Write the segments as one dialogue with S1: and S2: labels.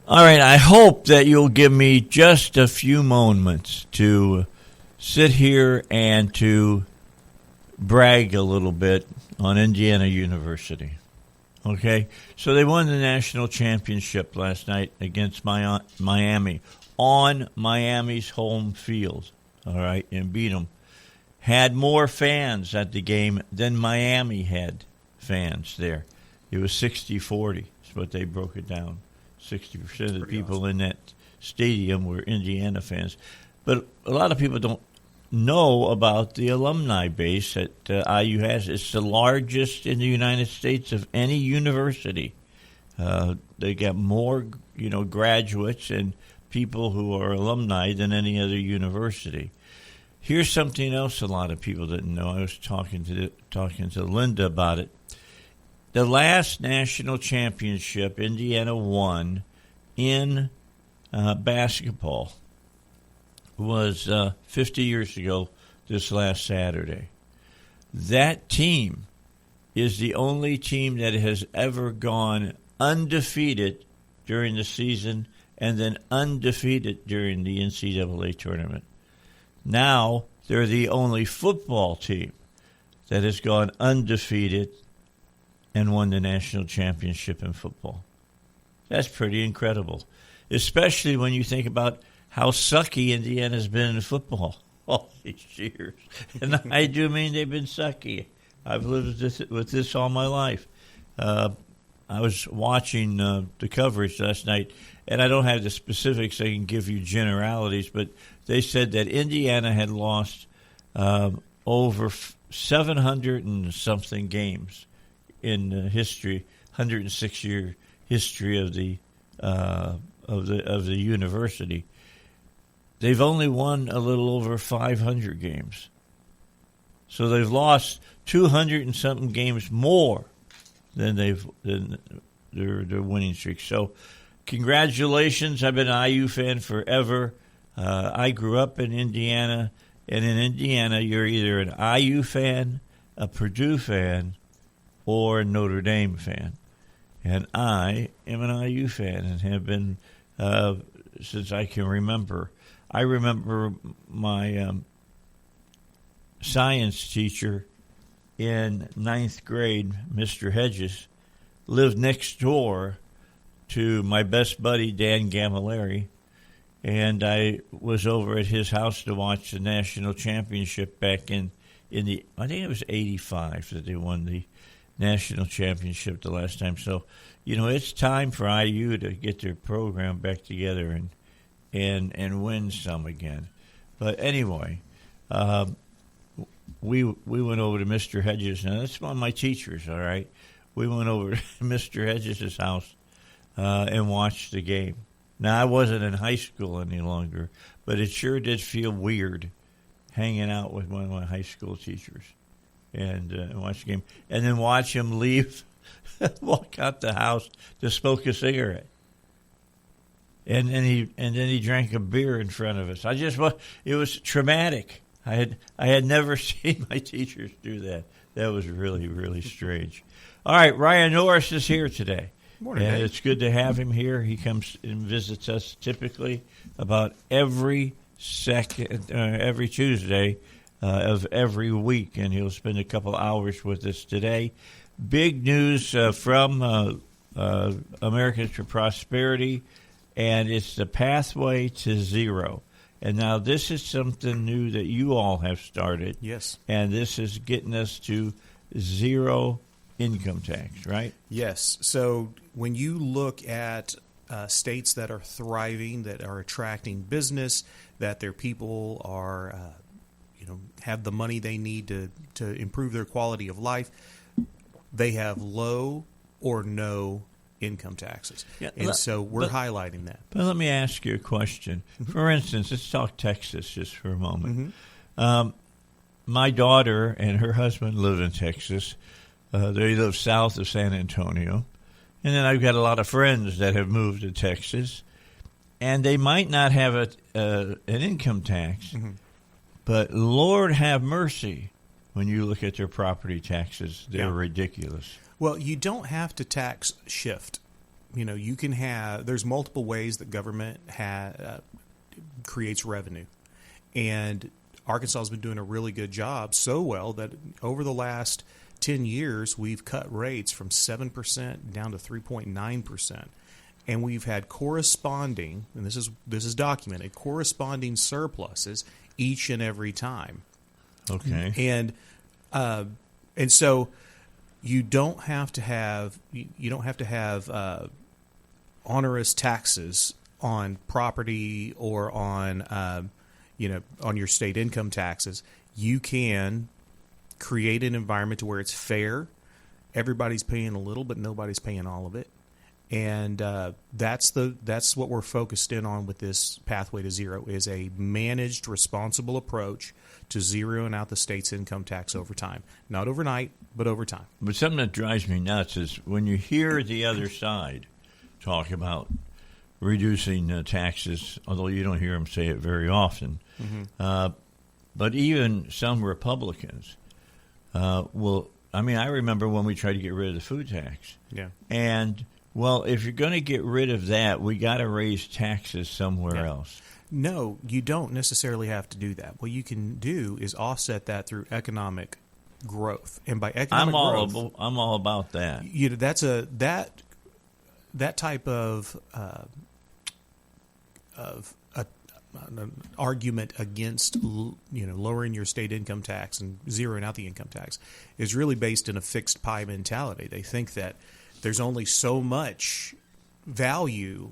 S1: All right, I hope that you'll give me just a few moments to sit here and to brag a little bit on Indiana University. Okay? So they won the national championship last night against Miami on Miami's home field, all right, and beat them. Had more fans at the game than Miami had fans there. It was 60-40 is what they broke it down. 60% of the people awesome. In that stadium were Indiana fans. But a lot of people don't know about the alumni base that IU has. It's the largest in the United States of any university. They got more, graduates and people who are alumni than any other university. Here's something else a lot of people didn't know. I was talking to Linda about it. The last national championship Indiana won in basketball was 50 years ago this last Saturday. That team is the only team that has ever gone undefeated during the season and then undefeated during the NCAA tournament. Now they're the only football team that has gone undefeated and won the national championship in football. That's pretty incredible, especially when you think about how sucky Indiana's been in football all these years. And I do mean they've been sucky. I've lived with this all my life. I was watching the coverage last night, and I don't have the specifics. I can give you generalities, but they said that Indiana had lost over 700 and something games in history, 106-year history of the university. They've only won a little over 500 games, so they've lost 200 and something games more than their winning streak. So, congratulations! I've been an IU fan forever. I grew up in Indiana, and in Indiana, you're either an IU fan, a Purdue fan, or a Notre Dame fan. And I am an IU fan and have been since I can remember. I remember my science teacher in ninth grade, Mr. Hedges, lived next door to my best buddy, Dan Gamilleri, and I was over at his house to watch the national championship back in the, I think it was 85 that they won the national championship the last time. So, it's time for IU to get their program back together and win some again. But anyway, we went over to Mr. Hedges. Now, that's one of my teachers, all right? We went over to Mr. Hedges' house and watched the game. Now, I wasn't in high school any longer, but it sure did feel weird hanging out with one of my high school teachers and watch the game. And then watch him leave, walk out the house to smoke a cigarette. And then he drank a beer in front of us. It was traumatic. I had never seen my teachers do that. That was really, really strange. All right, Ryan Norris is here today.
S2: Morning,
S1: and
S2: Dave.
S1: It's good to have him here. He comes and visits us typically about every Tuesday of every week, and he'll spend a couple hours with us today. Big news from Americans for Prosperity, and it's the Pathway to Zero. And now this is something new that you all have started.
S2: Yes.
S1: And this is getting us to zero income tax, right?
S2: Yes. So when you look at states that are thriving, that are attracting business, that their people are, have the money they need to improve their quality of life, they have low or no income taxes.
S1: Yeah,
S2: so we're highlighting that.
S1: But let me ask you a question. Mm-hmm. For instance, let's talk Texas just for a moment.
S2: Mm-hmm.
S1: My daughter and her husband live in Texas. They live south of San Antonio. And then I've got a lot of friends that have moved to Texas. And they might not have an income tax, mm-hmm. but Lord have mercy when you look at their property taxes. They're ridiculous.
S2: Well, you don't have to tax shift. you can have. There's multiple ways that government creates revenue, and Arkansas has been doing a really good job, so well that over the last 10 years we've cut rates from 7% down to 3.9%. And we've had corresponding, and this is documented, corresponding surpluses each and every time.
S1: Okay.
S2: And so you don't have to have onerous taxes on property or on on your state income taxes. You can create an environment to where it's fair. Everybody's paying a little, but nobody's paying all of it. And that's what we're focused in on with this Pathway to Zero, is a managed, responsible approach to zeroing out the state's income tax over time. Not overnight, but over time.
S1: But something that drives me nuts is when you hear the other side talk about reducing taxes, although you don't hear them say it very often. Mm-hmm. But even some Republicans will. I mean, I remember when we tried to get rid of the food tax.
S2: Yeah.
S1: And well, if you're going to get rid of that, we got to raise taxes somewhere else.
S2: No, you don't necessarily have to do that. What you can do is offset that through economic growth, and by economic growth,
S1: I'm all about that.
S2: That's that type of an argument against lowering your state income tax and zeroing out the income tax is really based in a fixed pie mentality. They think that there's only so much value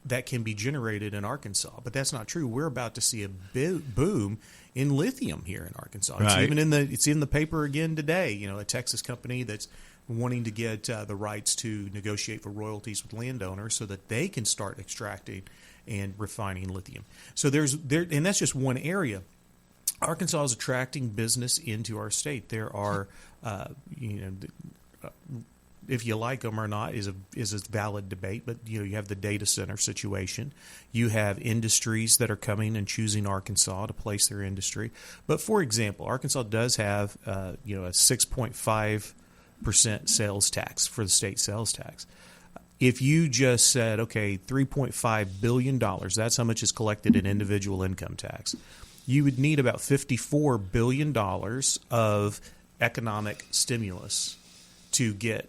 S2: that can be generated in Arkansas, but that's not true. We're about to see a boom in lithium here in Arkansas. Right. It's even it's in the paper again today. A Texas company that's wanting to get the rights to negotiate for royalties with landowners so that they can start extracting and refining lithium. So and that's just one area. Arkansas is attracting business into our state. There are, if you like them or not, is a valid debate. But you have the data center situation. You have industries that are coming and choosing Arkansas to place their industry. But for example, Arkansas does have a 6.5% sales tax for the state sales tax. If you just said, okay, $3.5 billion, that's how much is collected in individual income tax, you would need about $54 billion of economic stimulus to get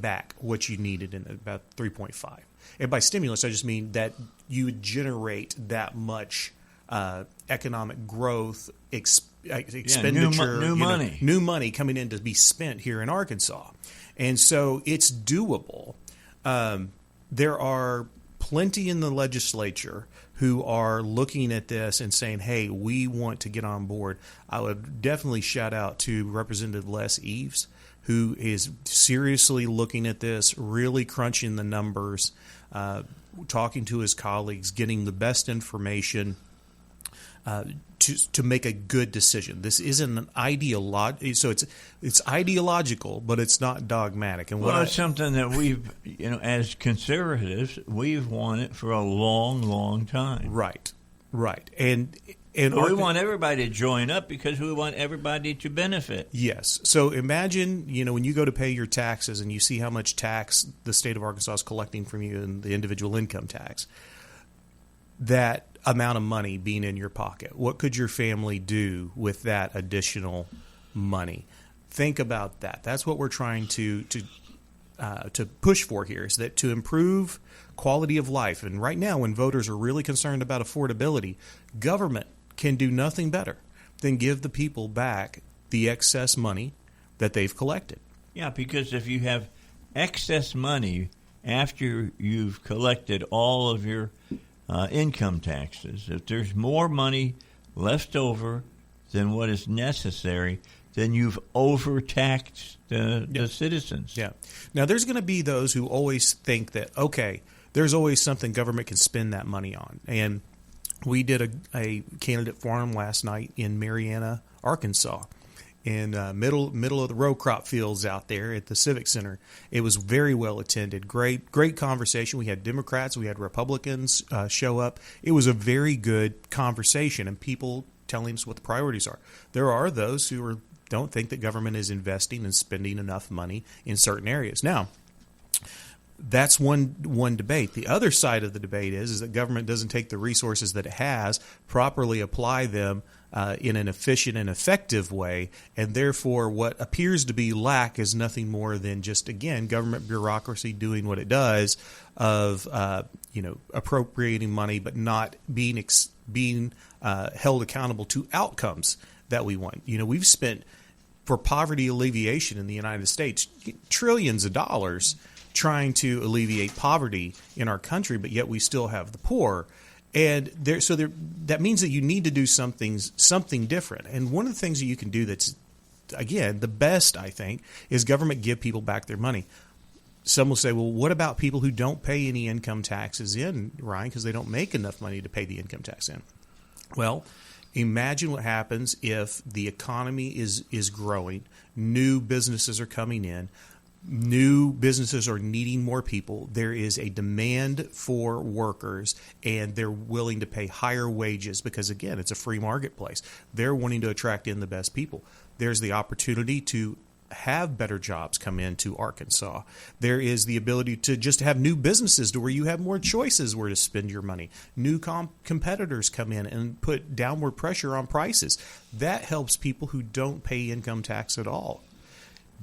S2: back what you needed in about 3.5. And by stimulus, I just mean that you would generate that much economic growth, expenditure, new money coming in to be spent here in Arkansas. And so it's doable. There are plenty in the legislature who are looking at this and saying, hey, we want to get on board. I would definitely shout out to Representative Les Eves, who is seriously looking at this, really crunching the numbers, talking to his colleagues, getting the best information to make a good decision. This isn't an so it's ideological, but it's not dogmatic. And
S1: it's something that we've, as conservatives, we've wanted for a long, long time.
S2: Right. And
S1: we want everybody to join up because we want everybody to benefit.
S2: Yes. So imagine, when you go to pay your taxes and you see how much tax the state of Arkansas is collecting from you in the individual income tax, that amount of money being in your pocket. What could your family do with that additional money? Think about that. That's what we're trying to push for here, is that to improve quality of life. And right now, when voters are really concerned about affordability, government can do nothing better than give the people back the excess money that they've collected.
S1: Yeah, because if you have excess money after you've collected all of your income taxes, if there's more money left over than what is necessary, then you've overtaxed the citizens.
S2: Yeah. Now, there's going to be those who always think that, okay, there's always something government can spend that money on. And we did a candidate forum last night in Marianna, Arkansas, in middle of the row crop fields out there at the Civic Center. It was very well attended. Great conversation. We had Democrats, we had Republicans show up. It was a very good conversation, and people telling us what the priorities are. There are those who don't think that government is investing and spending enough money in certain areas. Now, That's one debate. The other side of the debate is that government doesn't take the resources that it has, properly apply them in an efficient and effective way, and therefore what appears to be lack is nothing more than just, again, government bureaucracy doing what it does of appropriating money but not being held accountable to outcomes that we want. We've spent, for poverty alleviation in the United States, trillions of dollars trying to alleviate poverty in our country, but yet we still have the poor. And that means that you need to do something different. And one of the things that you can do that's, again, the best, I think, is government give people back their money. Some will say, well, what about people who don't pay any income taxes in, Ryan, because they don't make enough money to pay the income tax in? Well, imagine what happens if the economy is growing, new businesses are coming in, new businesses are needing more people. There is a demand for workers, and they're willing to pay higher wages because, again, it's a free marketplace. They're wanting to attract in the best people. There's the opportunity to have better jobs come into Arkansas. There is the ability to just have new businesses to where you have more choices where to spend your money. New competitors come in and put downward pressure on prices. That helps people who don't pay income tax at all.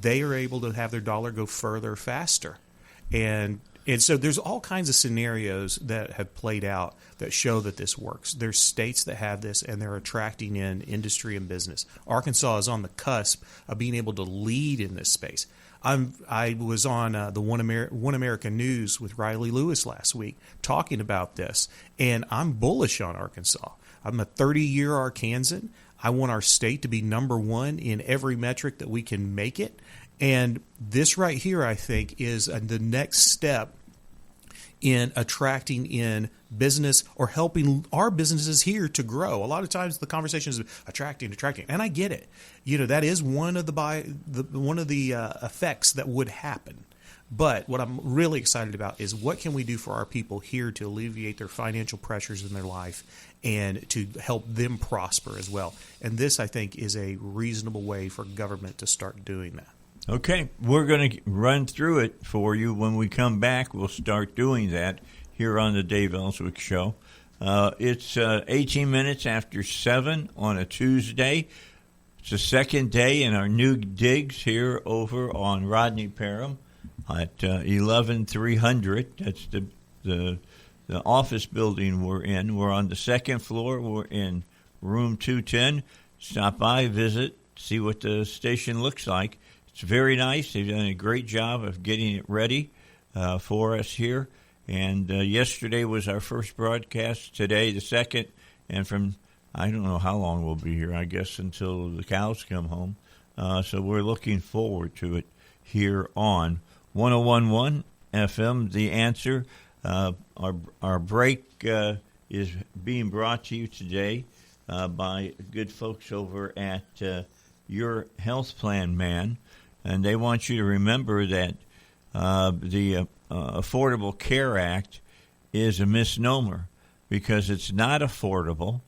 S2: They are able to have their dollar go further faster. And so there's all kinds of scenarios that have played out that show that this works. There's states that have this, and they're attracting in industry and business. Arkansas is on the cusp of being able to lead in this space. I was on the One America News with Riley Lewis last week talking about this, and I'm bullish on Arkansas. I'm a 30-year Arkansan. I want our state to be number one in every metric that we can make it. And this right here, I think, is the next step in attracting in business or helping our businesses here to grow. A lot of times the conversation is attracting, and I get it. That is one of the effects that would happen. But what I'm really excited about is what can we do for our people here to alleviate their financial pressures in their life and to help them prosper as well. And this, I think, is a reasonable way for government to start doing that.
S1: Okay, we're going to run through it for you. When we come back, we'll start doing that here on the Dave Elswick Show. It's 18 minutes after 7 on a Tuesday. It's the second day in our new digs here over on Rodney Parham at 11300. That's the office building we're in. We're on the second floor. We're in room 210. Stop by, visit, see what the station looks like. It's very nice. They've done a great job of getting it ready for us here. And yesterday was our first broadcast. Today, the second. And from, I don't know how long we'll be here, I guess, until the cows come home. So we're looking forward to it here on 101.1 FM, The Answer. Our break is being brought to you today by good folks over at Your Health Plan Man. And they want you to remember that the Affordable Care Act is a misnomer because it's not affordable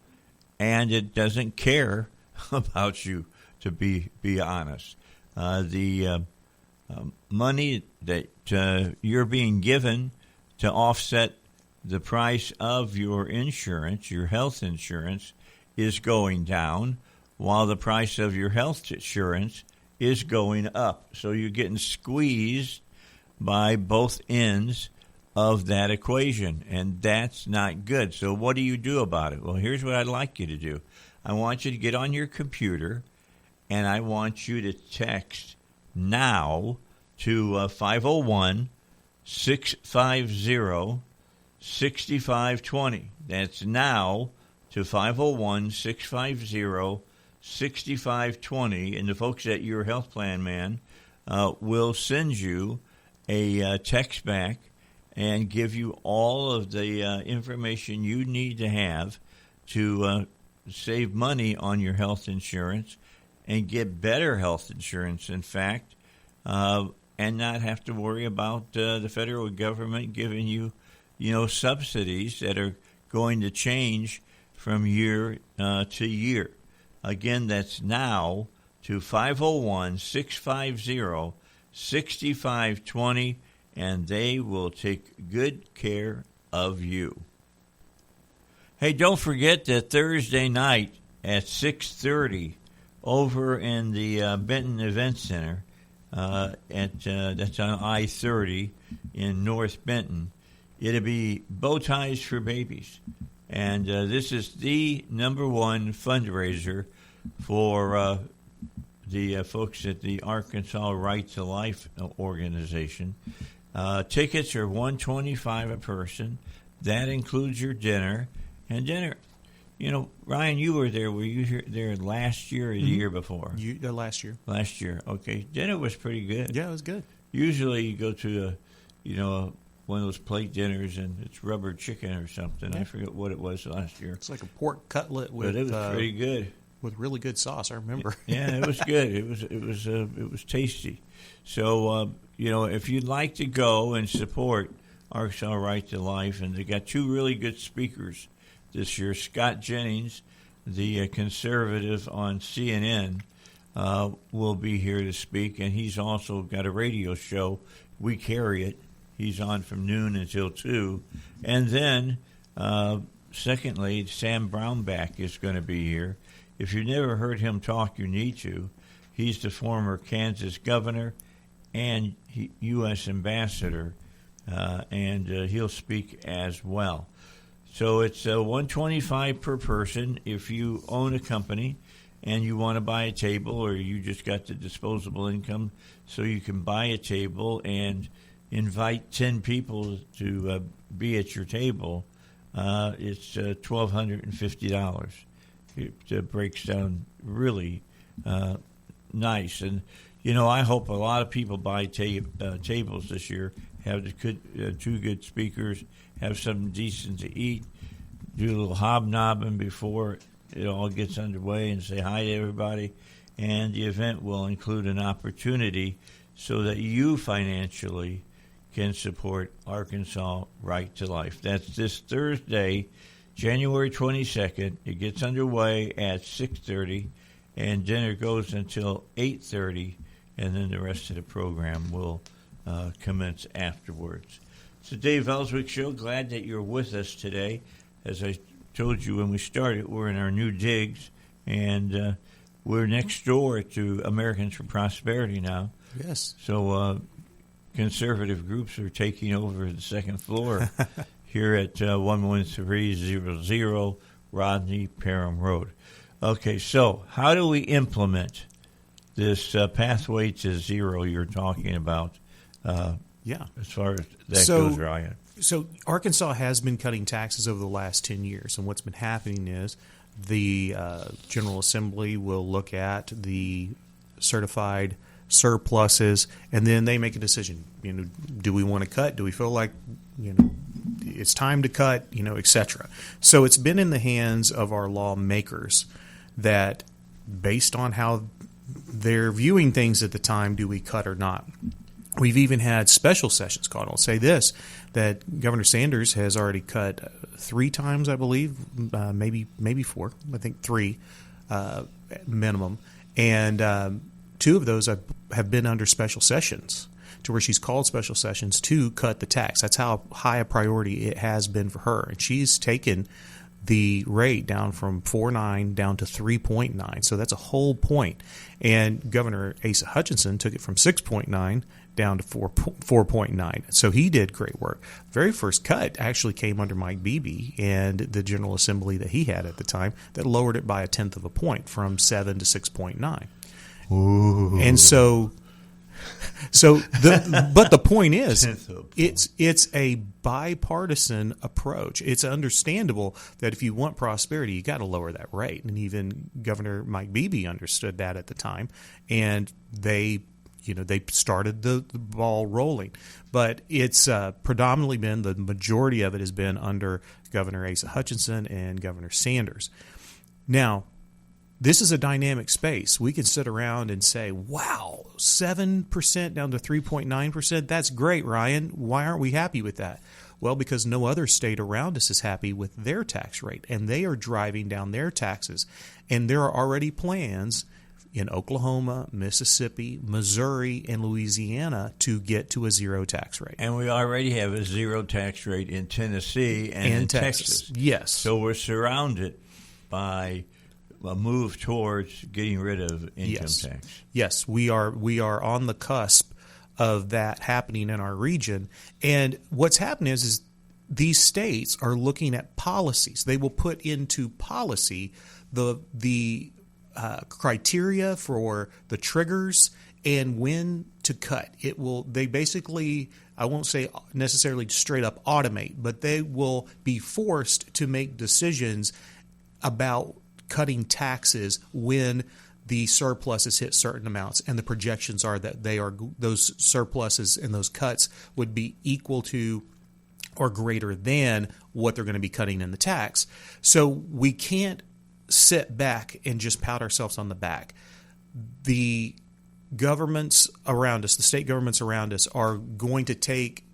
S1: and it doesn't care about you, to be honest. The money that you're being given to offset the price of your insurance, your health insurance, is going down, while the price of your health insurance is going up. So you're getting squeezed by both ends of that equation, and that's not good. So what do you do about it? Well, here's what I'd like you to do. I want you to get on your computer, and I want you to text now to 501-650-6520. That's now to 501-650-6520, and the folks at Your Health Plan Man will send you a text back and give you all of the information you need to have to save money on your health insurance and get better health insurance, in fact, and not have to worry about the federal government giving you, subsidies that are going to change from year to year. Again, that's now to 501-650-6520, and they will take good care of you. Hey, don't forget that Thursday night at 6:30 over in the Benton Event Center, that's on I-30 in North Benton. It'll be Bow Ties for Babies. And this is the number one fundraiser for the folks at the Arkansas Right to Life organization. Tickets are $125 a person. That includes your dinner. And dinner, Ryan, you were there. Were you there last year or the year before?
S2: Last year.
S1: Last year. Okay. Dinner was pretty good.
S2: Yeah, it was good.
S1: Usually you go to one of those plate dinners and it's rubber chicken or something. Yeah. I forget what it was last year.
S2: It's like a pork cutlet with.
S1: But it was pretty good.
S2: With really good sauce, I remember.
S1: Yeah, it was good. It was tasty. So if you'd like to go and support Arkansas Right to Life, and they got two really good speakers this year. Scott Jennings, the conservative on CNN, will be here to speak, and he's also got a radio show. We Carry It. He's on from noon until 2. And then, secondly, Sam Brownback is going to be here. If you've never heard him talk, you need to. He's the former Kansas governor and U.S. ambassador, and he'll speak as well. So it's $125 per person if you own a company and you want to buy a table, or you just got the disposable income so you can buy a table and invite 10 people to be at your table. It's $1,250. It breaks down really nice. And, I hope a lot of people buy tables this year, have two good speakers, have something decent to eat, do a little hobnobbing before it all gets underway, and say hi to everybody. And the event will include an opportunity so that you financially can support Arkansas Right to Life. That's this Thursday, January 22nd. It gets underway at 6:30, and dinner goes until 8:30, and then the rest of the program will commence afterwards. It's the Dave Elswick Show. Glad that you're with us today. As I told you when we started, we're in our new digs, and we're next door to Americans for Prosperity now.
S2: Yes.
S1: So conservative groups are taking over the second floor here at 11300 Rodney Parham Road. Okay, so how do we implement this pathway to zero you're talking about? As far as that goes, Ryan.
S2: So Arkansas has been cutting taxes over the last 10 years, and what's been happening is the General Assembly will look at the certified surpluses, and then they make a decision. Do we want to cut? Do we feel like it's time to cut? Etc. So it's been in the hands of our lawmakers that, based on how they're viewing things at the time, do we cut or not? We've even had special sessions called. I'll say this, that Governor Sanders has already cut 3 times, I believe, maybe 4. I think 3 minimum. And 2 of those have been under special sessions, to where she's called special sessions to cut the tax. That's how high a priority it has been for her. And she's taken the rate down from 4.9 down to 3.9. So that's a whole point. And Governor Asa Hutchinson took it from 6.9 down to 4.9. So he did great work. Very first cut actually came under Mike Beebe and the General Assembly that he had at the time, that lowered it by 1/10 of a point from 7 to 6.9.
S1: Ooh.
S2: And but the point is, it's a bipartisan approach. It's understandable that if you want prosperity, you got to lower that rate. And even Governor Mike Beebe understood that at the time, and they started the ball rolling. But it's predominantly been, the majority of it has been under Governor Asa Hutchinson and Governor Sanders. Now, this is a dynamic space. We can sit around and say, wow, 7% down to 3.9%. That's great, Ryan. Why aren't we happy with that? Well, because no other state around us is happy with their tax rate, and they are driving down their taxes. And there are already plans in Oklahoma, Mississippi, Missouri, and Louisiana to get to a zero tax rate.
S1: And we already have a zero tax rate in Tennessee and in Texas.
S2: Yes.
S1: So we're surrounded by a move towards getting rid of income tax.
S2: Yes, we are on the cusp of that happening in our region. And what's happened is these states are looking at policies. They will put into policy the criteria for the triggers and when to cut. They basically, I won't say necessarily straight up automate, but they will be forced to make decisions about cutting taxes when the surpluses hit certain amounts, and the projections are that those surpluses and those cuts would be equal to or greater than what they're going to be cutting in the tax. So we can't sit back and just pat ourselves on the back. The governments around us, the state governments around us, are going to take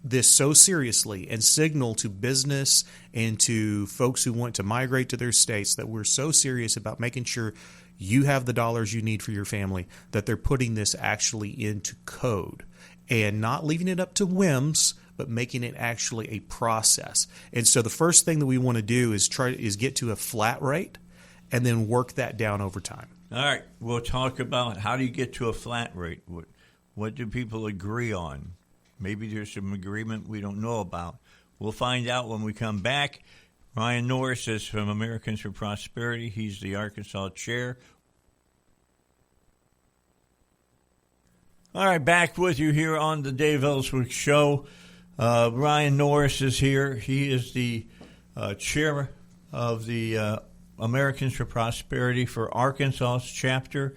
S2: this so seriously and signal to business and to folks who want to migrate to their states that we're so serious about making sure you have the dollars you need for your family, that they're putting this actually into code and not leaving it up to whims, but making it actually a process. And so the first thing that we want to do is get to a flat rate and then work that down over time.
S1: All right, we'll talk about how do you get to a flat rate. What do people agree on? Maybe there's some agreement we don't know about. We'll find out when we come back. Ryan Norris is from Americans for Prosperity. He's the Arkansas chair. All right, back with you here on the Dave Elswick Show. Ryan Norris is here. He is the chair of the Americans for Prosperity for Arkansas's chapter,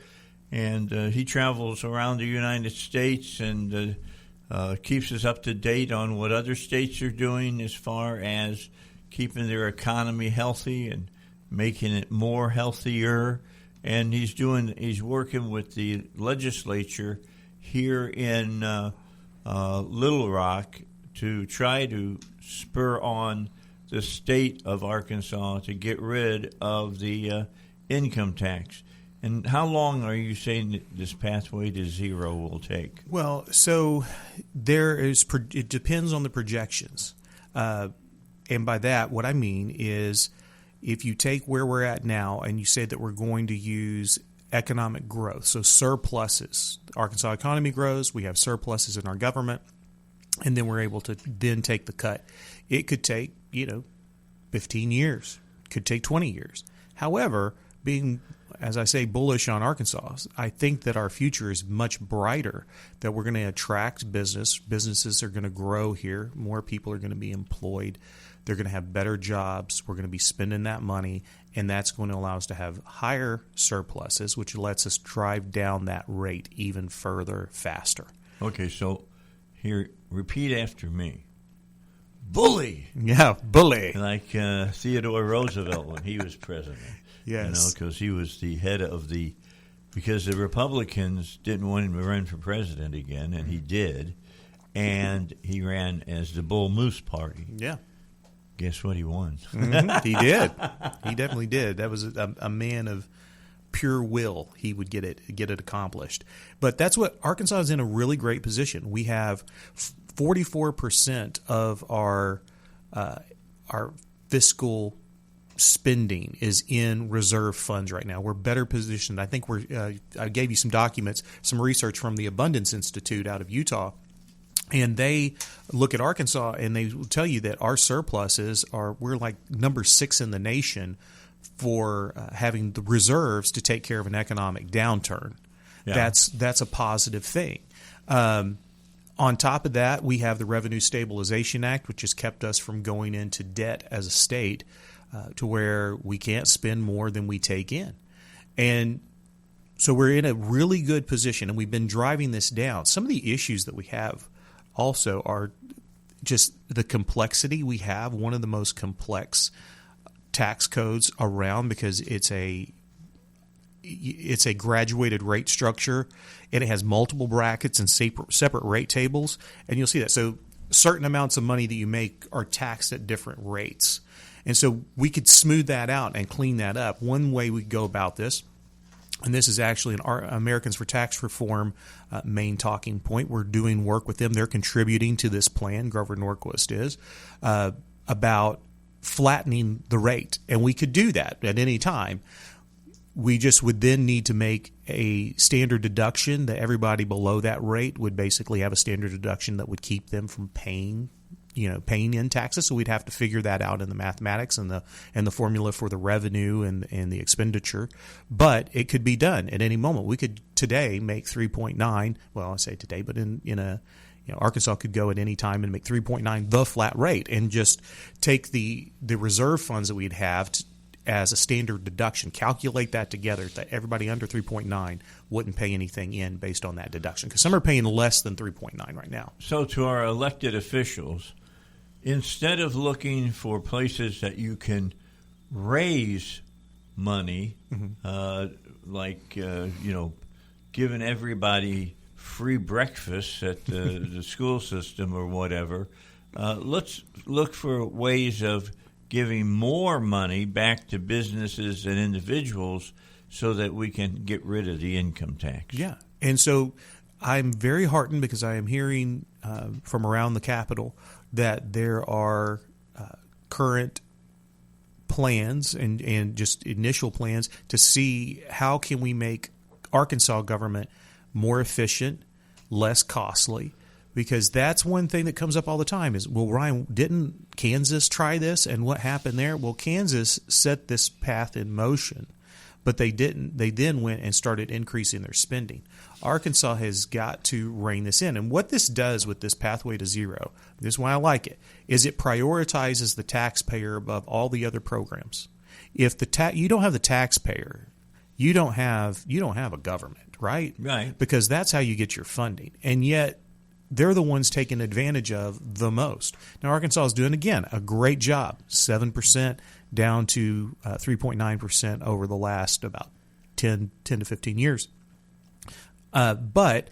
S1: and he travels around the United States and keeps us up to date on what other states are doing as far as keeping their economy healthy and making it more healthier. And he's working with the legislature here in Little Rock to try to spur on the state of Arkansas to get rid of the income tax. And how long are you saying that this pathway to zero will take?
S2: Well, so it depends on the projections. And by that, what I mean is if you take where we're at now and you say that we're going to use economic growth, so surpluses. The Arkansas economy grows, we have surpluses in our government, and then we're able to then take the cut. It could take, 15 years. It could take 20 years. However, being, as I say, bullish on Arkansas, I think that our future is much brighter, that we're going to attract business. Businesses are going to grow here. More people are going to be employed. They're going to have better jobs. We're going to be spending that money, and that's going to allow us to have higher surpluses, which lets us drive down that rate even further, faster.
S1: Okay, so here, repeat after me. Bully.
S2: Yeah, bully.
S1: Like Theodore Roosevelt when he was president.
S2: Yes.
S1: Because he was the head of because the Republicans didn't want him to run for president again, and he did. And he ran as the Bull Moose Party.
S2: Yeah.
S1: Guess what? He won.
S2: Mm-hmm. He did. He definitely did. That was a man of pure will. He would get it accomplished. But that's what Arkansas is in a really great position. We have 44% of our fiscal spending is in reserve funds right now. We're better positioned. I think I gave you some documents, some research from the Abundance Institute out of Utah. And they look at Arkansas and they will tell you that our surpluses we're like number 6 in the nation for having the reserves to take care of an economic downturn. Yeah. That's a positive thing. On top of that, we have the Revenue Stabilization Act, which has kept us from going into debt as a state to where we can't spend more than we take in. And so we're in a really good position, and we've been driving this down. Some of the issues that we have also are just the complexity we have, one of the most complex tax codes around because it's a graduated rate structure, and it has multiple brackets and separate rate tables, and you'll see that. So certain amounts of money that you make are taxed at different rates. And so we could smooth that out and clean that up. One way we go about this and this is actually an Americans for Tax Reform main talking point. We're doing work with them. They're contributing to this plan, Grover Norquist is, about flattening the rate. And we could do that at any time. We just would then need to make a standard deduction that everybody below that rate would basically have a standard deduction that would keep them from paying in taxes. So we'd have to figure that out in the mathematics and the formula for the revenue and the expenditure. But it could be done at any moment. We could today make 3.9. Well, I say today, but Arkansas could go at any time and make 3.9 the flat rate and just take the reserve funds that we'd have as a standard deduction, calculate that together that everybody under 3.9 wouldn't pay anything in based on that deduction, because some are paying less than 3.9 right now.
S1: So to our elected officials, instead of looking for places that you can raise money, giving everybody free breakfast at the school system or whatever, let's look for ways of giving more money back to businesses and individuals so that we can get rid of the income tax.
S2: Yeah. And so I'm very heartened because I am hearing from around the Capitol that there are current plans and just initial plans to see how can we make Arkansas government more efficient, less costly. Because that's one thing that comes up all the time is, well, Ryan, didn't Kansas try this? And what happened there? Well, Kansas set this path in motion, but they didn't. They then went and started increasing their spending. Arkansas has got to rein this in. And what this does with this pathway to zero, this is why I like it, is it prioritizes the taxpayer above all the other programs. If you don't have the taxpayer, you don't have a government, right?
S1: Right.
S2: Because that's how you get your funding. And yet they're the ones taken advantage of the most. Now, Arkansas is doing, again, a great job, 7% down to 3.9% over the last about 10 to 15 years. But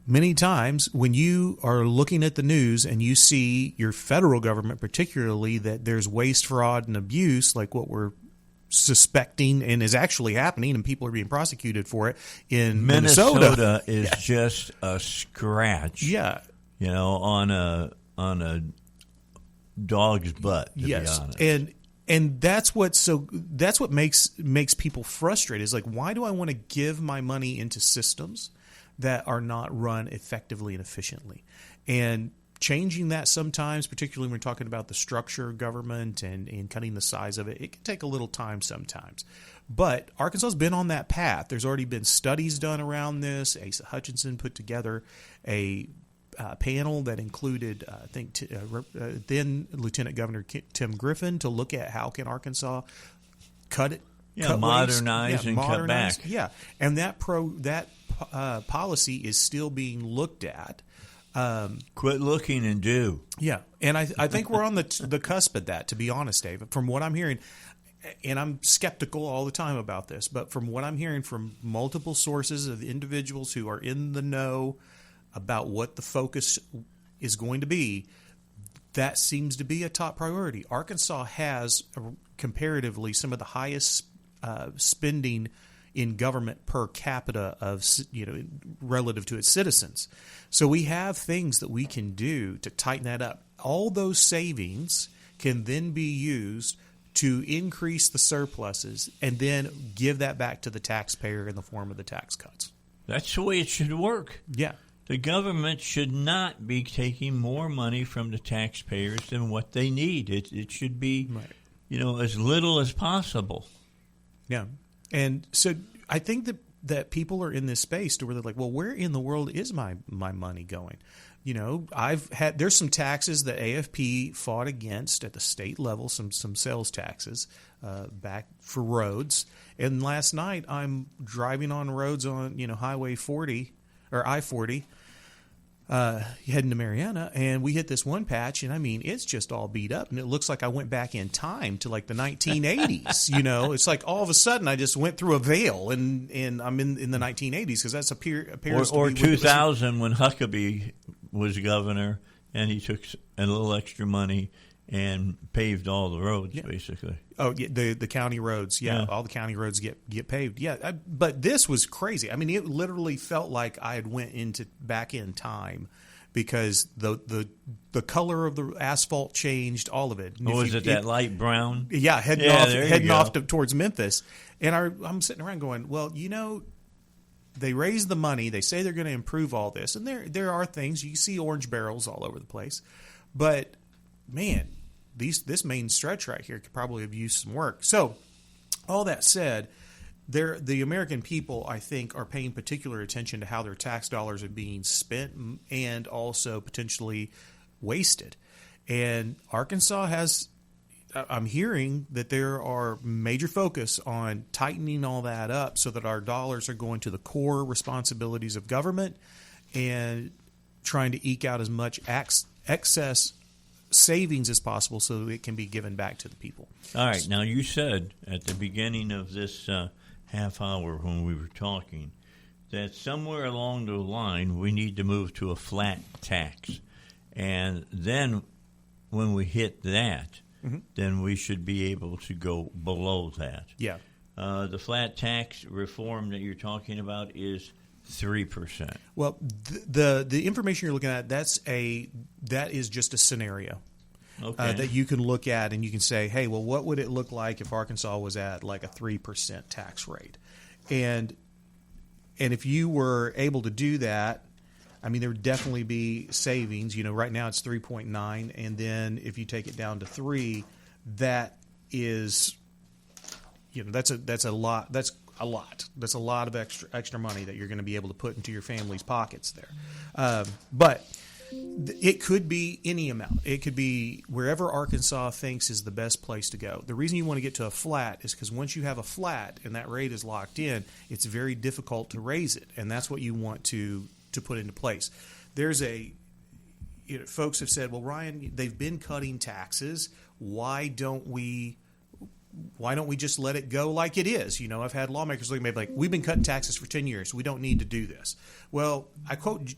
S2: many times when you are looking at the news and you see your federal government, particularly, that there's waste, fraud, and abuse, like what we're suspecting and is actually happening, and people are being prosecuted for it in Minnesota
S1: is just a scratch.
S2: Yeah,
S1: on a dog's butt. To be honest.
S2: And that's what makes people frustrated. Is like, why do I want to give my money into systems that are not run effectively and efficiently? And changing that sometimes, particularly when we're talking about the structure of government and cutting the size of it, it can take a little time sometimes. But Arkansas's been on that path. There's already been studies done around this. Asa Hutchinson put together a panel that included, then Lieutenant Governor Tim Griffin, to look at how can Arkansas cut
S1: modernize and cut back.
S2: Yeah, and that policy is still being looked at.
S1: Quit looking and do.
S2: Yeah, and I think we're on the cusp of that, to be honest, David. From what I'm hearing, and I'm skeptical all the time about this, but from what I'm hearing from multiple sources of individuals who are in the know about what the focus is going to be, that seems to be a top priority. Arkansas has comparatively some of the highest spending in government per capita relative to its citizens. So we have things that we can do to tighten that up. All those savings can then be used to increase the surpluses and then give that back to the taxpayer in the form of the tax cuts.
S1: That's the way it should work.
S2: Yeah.
S1: The government should not be taking more money from the taxpayers than what they need. It should be, as little as possible. Yeah. And so I think that people are in this space to where they're like, well, where in the world is my money going? There's some taxes that AFP fought against at the state level, some sales taxes back for roads. And last night I'm driving on roads on Highway 40 or I-40 heading to Mariana, and we hit this one patch, and I mean, it's just all beat up, and it looks like I went back in time to like the 1980s. It's like all of a sudden I just went through a veil, and I'm in the 1980s, because that's appears or
S2: to be
S1: 2000 when Huckabee was governor, and he took a little extra money and paved all the roads, basically.
S2: Oh, yeah, the county roads. Yeah, all the county roads get paved. Yeah, but this was crazy. I mean, it literally felt like I had went back in time because the color of the asphalt changed, all of it.
S1: Oh, was it that light brown?
S2: Yeah, heading off towards Memphis. And I'm sitting around going, well, they raise the money. They say they're going to improve all this. And there are things. You see orange barrels all over the place. But, man, this main stretch right here could probably have used some work. So, all that said, the American people, I think, are paying particular attention to how their tax dollars are being spent and also potentially wasted. And Arkansas has, I'm hearing that there are major focus on tightening all that up so that our dollars are going to the core responsibilities of government and trying to eke out as much excess savings as possible so that it can be given back to the people.
S1: All right. Now, you said at the beginning of this half hour when we were talking that somewhere along the line we need to move to a flat tax. And then when we hit that, then we should be able to go below that.
S2: Yeah.
S1: The flat tax reform that you're talking about is 3%.
S2: Well, the information you're looking at, that is just a scenario that you can look at, and you can say, hey, well, what would it look like if Arkansas was at like a 3% tax rate? And if you were able to do that, I mean, there would definitely be savings. Right now it's 3.9, and then if you take it down to 3, that is, that's a lot. That's a lot. That's a lot of extra money that you're going to be able to put into your family's pockets there. But it could be any amount. It could be wherever Arkansas thinks is the best place to go. The reason you want to get to a flat is because once you have a flat and that rate is locked in, it's very difficult to raise it, and that's what you want to put into place. There's folks have said, well, Ryan, they've been cutting taxes. Why don't we just let it go like it is? I've had lawmakers look at me like, we've been cutting taxes for 10 years. We don't need to do this. Well, I quote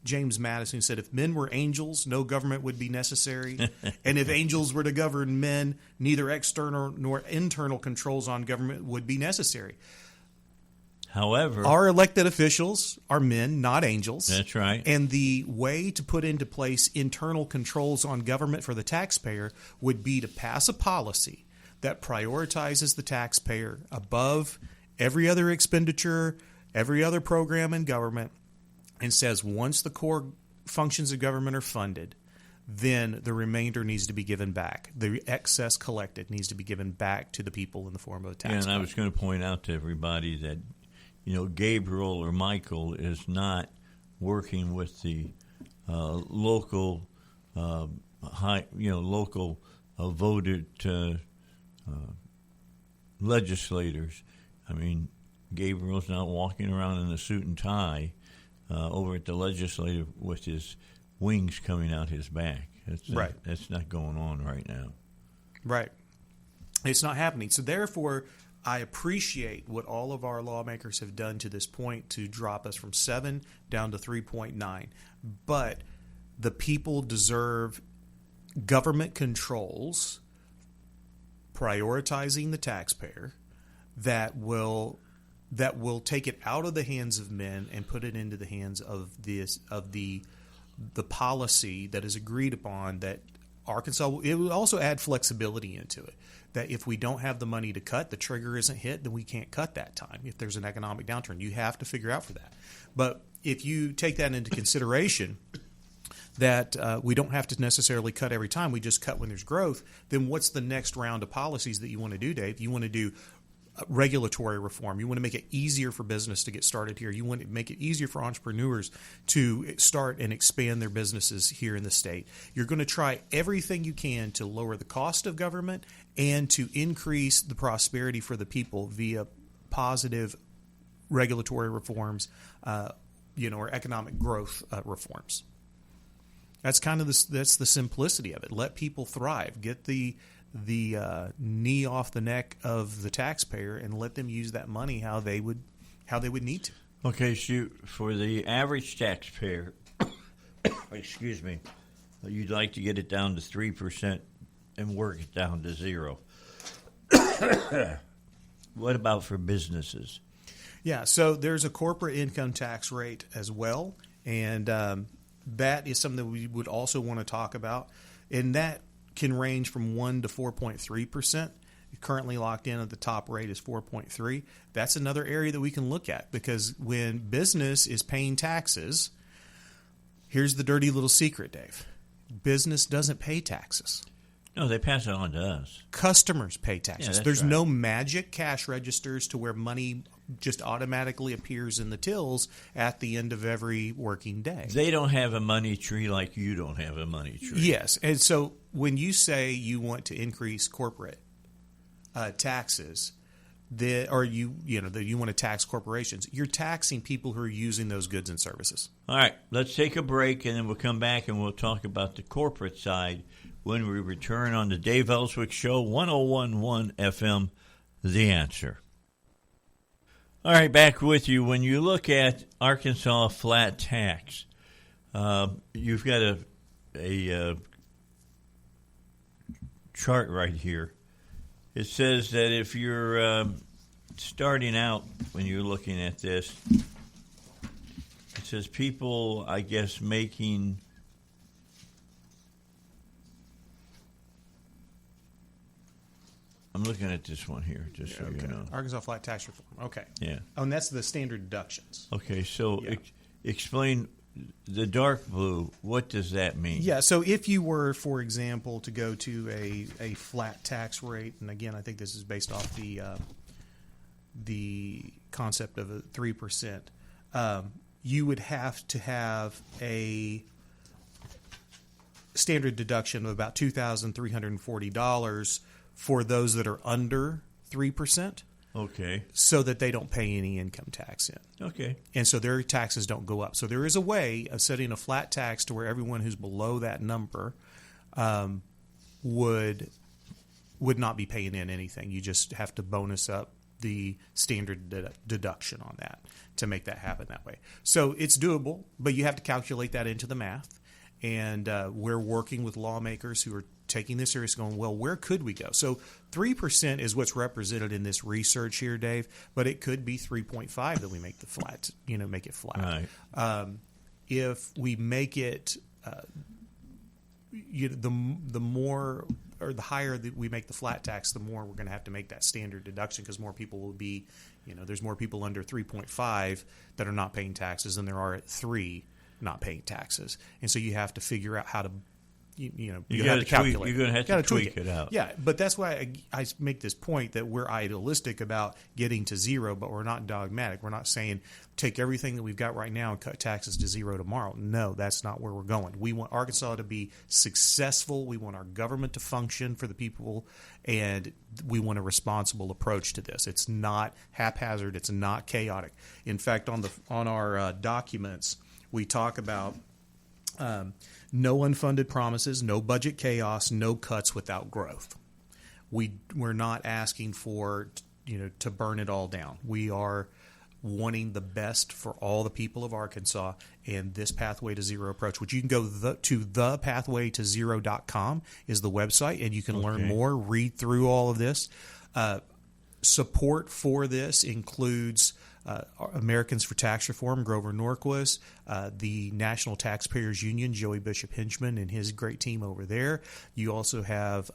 S2: James Madison, who said, if men were angels, no government would be necessary. And if angels were to govern men, neither external nor internal controls on government would be necessary.
S1: However,
S2: our elected officials are men, not angels.
S1: That's right.
S2: And the way to put into place internal controls on government for the taxpayer would be to pass a policy that prioritizes the taxpayer above every other expenditure, every other program in government, and says once the core functions of government are funded, then the remainder needs to be given back. The excess collected needs to be given back to the people in the form of a tax.
S1: Yeah, and I was going to point out to everybody that Gabriel or Michael is not working with the local voted legislators. I mean, Gabriel's not walking around in a suit and tie over at the legislature with his wings coming out his back.
S2: Right.
S1: That's not going on right now.
S2: Right. It's not happening. So therefore, I appreciate what all of our lawmakers have done to this point to drop us from 7 down to 3.9. But the people deserve government controls prioritizing the taxpayer that will take it out of the hands of men and put it into the hands of the policy that is agreed upon, that Arkansas, it would also add flexibility into it. That if we don't have the money to cut, the trigger isn't hit, then we can't cut that time. If there's an economic downturn, you have to figure out for that. But if you take that into consideration, that we don't have to necessarily cut every time, we just cut when there's growth, then what's the next round of policies that you want to do, Dave? You want to do regulatory reform. You want to make it easier for business to get started here. You want to make it easier for entrepreneurs to start and expand their businesses here in the state. You're going to try everything you can to lower the cost of government and to increase the prosperity for the people via positive regulatory reforms, or economic growth reforms. That's kind of that's the simplicity of it. Let people thrive. Get the knee off the neck of the taxpayer and let them use that money how they would need to.
S1: Okay, so for the average taxpayer, excuse me, you'd like to get it down to 3% and work it down to zero. What about for businesses?
S2: Yeah, so there's a corporate income tax rate as well, and that is something that we would also want to talk about, and that can range from 1 to 4.3%. Currently locked in at the top rate is 4.3. That's another area that we can look at, because when business is paying taxes, here's the dirty little secret, Dave. Business doesn't pay taxes.
S1: No, they pass it on to us.
S2: Customers pay taxes.
S1: Yeah,
S2: There's
S1: right.
S2: no magic cash registers to where money just automatically appears in the tills at the end of every working day.
S1: They don't have a money tree like you don't have a money tree.
S2: Yes, and so when you say you want to increase corporate taxes, that you want to tax corporations, you're taxing people who are using those goods and services.
S1: All right, let's take a break, and then we'll come back and we'll talk about the corporate side when we return on the Dave Elswick Show, 101.1 FM, The Answer. All right, back with you. When you look at Arkansas flat tax, you've got a chart right here. It says that if you're starting out when you're looking at this, it says people, I guess, making I'm looking at this one here, just so you know.
S2: Arkansas flat tax reform. Okay.
S1: Yeah.
S2: Oh, and that's the standard deductions.
S1: Okay, so
S2: Yeah.
S1: explain the dark blue. What does that mean?
S2: Yeah, so if you were, for example, to go to a flat tax rate, and again, I think this is based off the concept of a 3%, you would have to have a standard deduction of about $2,340 for those that are under 3%.
S1: Okay.
S2: So that they don't pay any income tax in.
S1: Okay.
S2: And so their taxes don't go up. So there is a way of setting a flat tax to where everyone who's below that number would not be paying in anything. You just have to bonus up the standard deduction on that to make that happen that way. So it's doable, but you have to calculate that into the math. And we're working with lawmakers who are taking this seriously, going, well, where could we go? So 3% is what's represented in this research here, Dave, but it could be 3.5 that we make the flat, make it flat.
S1: Right.
S2: If we make it, the more or the higher that we make the flat tax, the more we're going to have to make that standard deduction, because more people will be, there's more people under 3.5 that are not paying taxes than there are at 3 not paying taxes. And so you have to figure out how to, you have to calculate.
S1: You're going to have to tweak it out.
S2: Yeah, but that's why I make this point that we're idealistic about getting to zero, but we're not dogmatic. We're not saying take everything that we've got right now and cut taxes to zero tomorrow. No, that's not where we're going. We want Arkansas to be successful. We want our government to function for the people, and we want a responsible approach to this. It's not haphazard. It's not chaotic. In fact, on our documents, we talk about no unfunded promises, no budget chaos, no cuts without growth. We're not asking for to burn it all down. We are wanting the best for all the people of Arkansas, and this Pathway to Zero approach, which you can go to thepathwaytozero.com is the website, and you can learn more, read through all of this. Support for this includes Americans for Tax Reform, Grover Norquist, the National Taxpayers Union, Joey Bishop Hinchman and his great team over there. You also have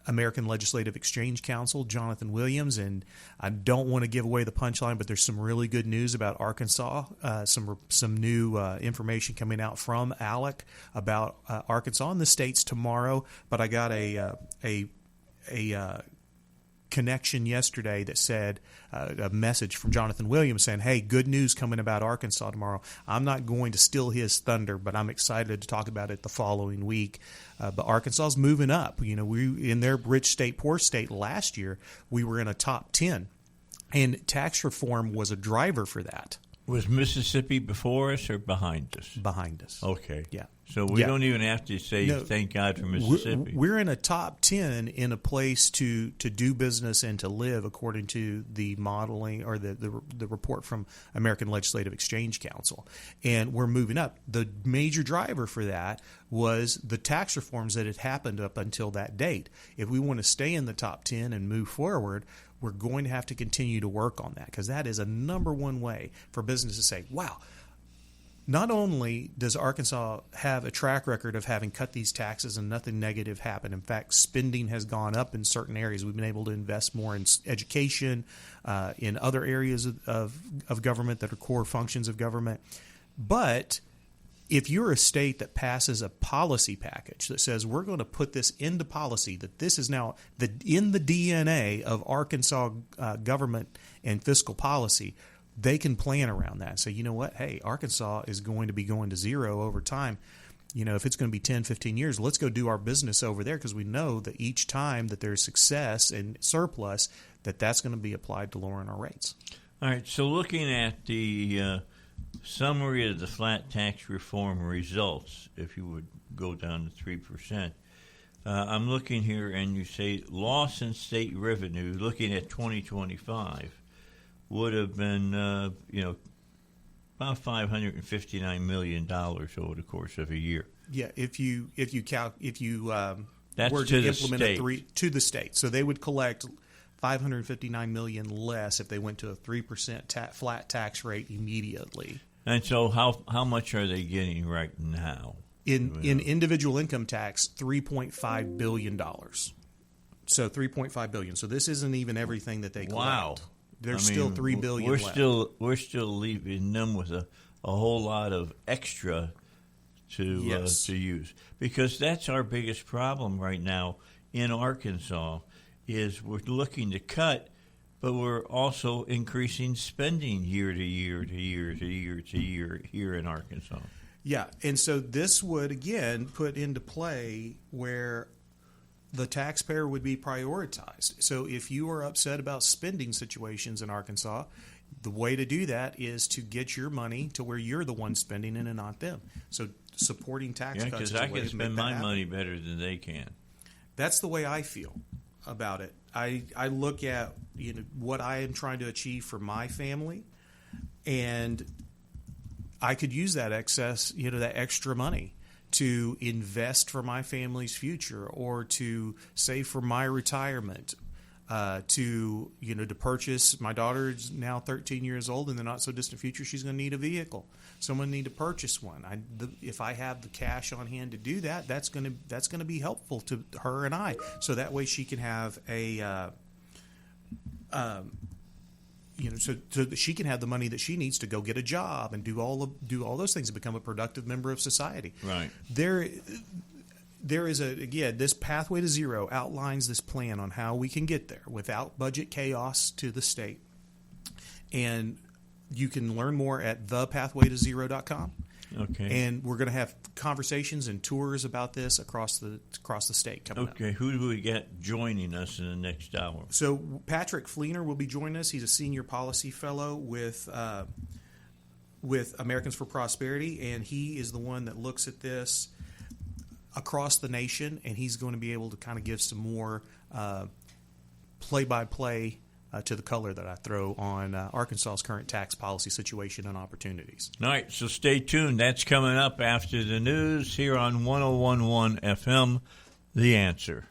S2: American Legislative Exchange Council, Jonathan Williams, and I don't want to give away the punchline, but there's some really good news about Arkansas, some new information coming out from ALEC about Arkansas and the states tomorrow. But I got a connection yesterday that said a message from Jonathan Williams saying, hey, good news coming about Arkansas tomorrow. I'm not going to steal his thunder, but I'm excited to talk about it the following week. But Arkansas is moving up. We in their rich state, poor state last year, we were in a top 10, and tax reform was a driver for that.
S1: Was Mississippi before us or behind us?
S2: Behind us.
S1: Okay.
S2: Yeah.
S1: So we don't even have to say thank God for Mississippi.
S2: We're in a top 10 in a place to do business and to live, according to the modeling or the report from American Legislative Exchange Council. And we're moving up. The major driver for that was the tax reforms that had happened up until that date. If we want to stay in the top 10 and move forward, we're going to have to continue to work on that, because that is a number one way for business to say, wow, not only does Arkansas have a track record of having cut these taxes and nothing negative happened. In fact, spending has gone up in certain areas. We've been able to invest more in education, in other areas of government that are core functions of government. But if you're a state that passes a policy package that says we're going to put this into policy, that this is now in the DNA of Arkansas government and fiscal policy, they can plan around that and say, you know what, hey, Arkansas is going to be going to zero over time. You know, if it's going to be 10, 15 years, let's go do our business over there, because we know that each time that there's success and surplus, that's going to be applied to lowering our rates.
S1: All right, so looking at the summary of the flat tax reform results, if you would go down to 3%, I'm looking here, and you say loss in state revenue, looking at 2025, would have been, about $559 million over the course of a year.
S2: Yeah, if you
S1: That's
S2: were
S1: to
S2: to
S1: the
S2: implement
S1: state.
S2: to the state, so they would collect $559 million less if they went to a 3% flat tax rate immediately.
S1: And so, how much are they getting right now?
S2: In individual income tax, $3.5 billion. So $3.5 billion. So this isn't even everything that they collect.
S1: Wow.
S2: There's still $3 billion left.
S1: We're still leaving them with a whole lot of extra to use, because that's our biggest problem right now in Arkansas. Is we're looking to cut, but we're also increasing spending year to year to year to year to year here in Arkansas.
S2: Yeah, and so this would again put into play where the taxpayer would be prioritized. So if you are upset about spending situations in Arkansas, the way to do that is to get your money to where you're the one spending it and not them. So supporting tax cuts is a way to make that happen.
S1: Because I can spend my money better than they can.
S2: That's the way I feel about it. I look at what I am trying to achieve for my family, and I could use that excess, that extra money to invest for my family's future, or to save for my retirement, to purchase. My daughter is now 13 years old. In the not so distant future, she's going to need a vehicle. Someone need to purchase one. If I have the cash on hand to do that, that's going to be helpful to her and I. So that way she can have so that she can have the money that she needs to go get a job and do all those things and become a productive member of society.
S1: Right.
S2: There is this pathway to zero outlines this plan on how we can get there without budget chaos to the state. And you can learn more at thepathwaytozero.com.
S1: Okay.
S2: And we're going to have conversations and tours about this across the state coming up.
S1: Okay. Who do we get joining us in the next hour?
S2: So Patrick Fleener will be joining us. He's a senior policy fellow with Americans for Prosperity, and he is the one that looks at this across the nation, and he's going to be able to kind of give some more play-by-play to the color that I throw on Arkansas's current tax policy situation and opportunities.
S1: All right, so stay tuned. That's coming up after the news here on 101.1 FM, The Answer.